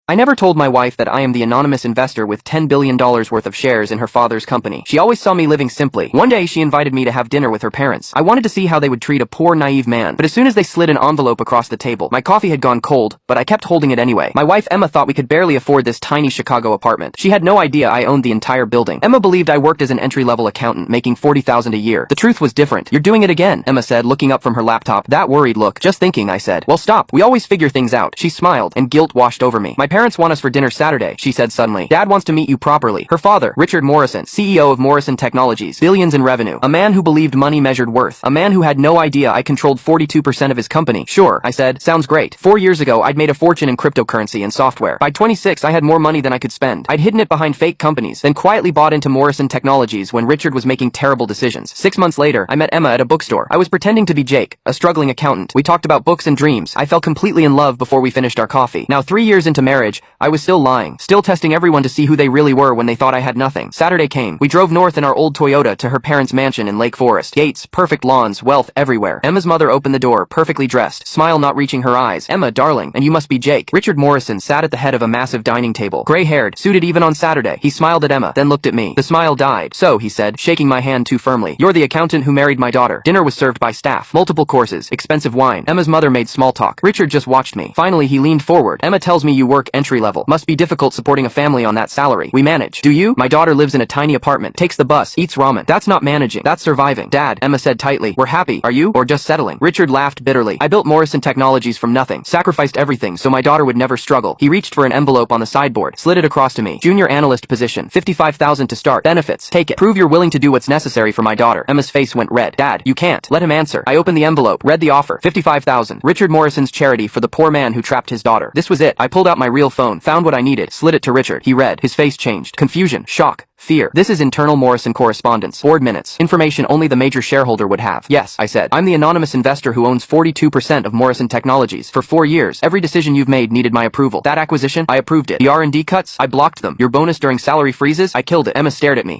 I never told my wife that I am the anonymous investor with $10 billion worth of shares in her father's company. She always saw me living simply. One day she invited me to have dinner with her parents. I wanted to see how they would treat a poor, naive man, but as soon as they slid an envelope across the table, my coffee had gone cold, but I kept holding it anyway. My wife Emma thought we could barely afford this tiny Chicago apartment. She had no idea I owned the entire building. Emma believed I worked as an entry-level accountant making $40,000 a year. The truth was different. You're doing it again, Emma said, looking up from her laptop. That worried look. Just thinking, I said. Well, stop. We always figure things out. She smiled, and guilt washed over me. My parents want us for dinner Saturday, she said suddenly. Dad wants to meet you properly. Her father, Richard Morrison, CEO of Morrison Technologies, billions in revenue. A man who believed money measured worth. A man who had no idea I controlled 42% of his company. Sure, I said. Sounds great. 4 years ago, I'd made a fortune in cryptocurrency and software. By 26, I had more money than I could spend. I'd hidden it behind fake companies, then quietly bought into Morrison Technologies when Richard was making terrible decisions. 6 months later, I met Emma at a bookstore. I was pretending to be Jake, a struggling accountant. We talked about books and dreams. I fell completely in love before we finished our coffee. Now 3 years into marriage, I was still lying, still testing everyone to see who they really were when they thought I had nothing. Saturday came. We drove north in our old Toyota to her parents' mansion in Lake Forest. Gates, perfect lawns, wealth everywhere. Emma's mother opened the door, perfectly dressed, smile not reaching her eyes. Emma, darling, and you must be Jake. Richard Morrison sat at the head of a massive dining table, gray-haired, suited even on Saturday. He smiled at Emma, then looked at me. The smile died. So, he said, shaking my hand too firmly, you're the accountant who married my daughter. Dinner was served by staff, multiple courses, expensive wine. Emma's mother made small talk. Richard just watched me. Finally, he leaned forward. Emma tells me you work entry level. Must be difficult supporting a family on that salary. We manage. Do you? My daughter lives in a tiny apartment, takes the bus, eats ramen. That's not managing. That's surviving. Dad, Emma said tightly, we're happy. Are you? Or just settling? Richard laughed bitterly. I built Morrison Technologies from nothing, sacrificed everything so my daughter would never struggle. He reached for an envelope on the sideboard, slid it across to me. Junior analyst position, $55,000 to start. Benefits. Take it. Prove you're willing to do what's necessary for my daughter. Emma's face went red. Dad, you can't. Let him answer. I opened the envelope, read the offer. $55,000. Richard Morrison's charity for the poor man who trapped his daughter. This was it. I pulled out my real phone, found what I needed, slid it to Richard. He read. His face changed. Confusion. Shock. Fear. This is internal Morrison correspondence. Board minutes. Information only the major shareholder would have. Yes, I said. I'm the anonymous investor who owns 42% of Morrison Technologies. For 4 years, every decision you've made needed my approval. That acquisition, I approved it. The R&D cuts, I blocked them. Your bonus during salary freezes, I killed it. Emma stared at me.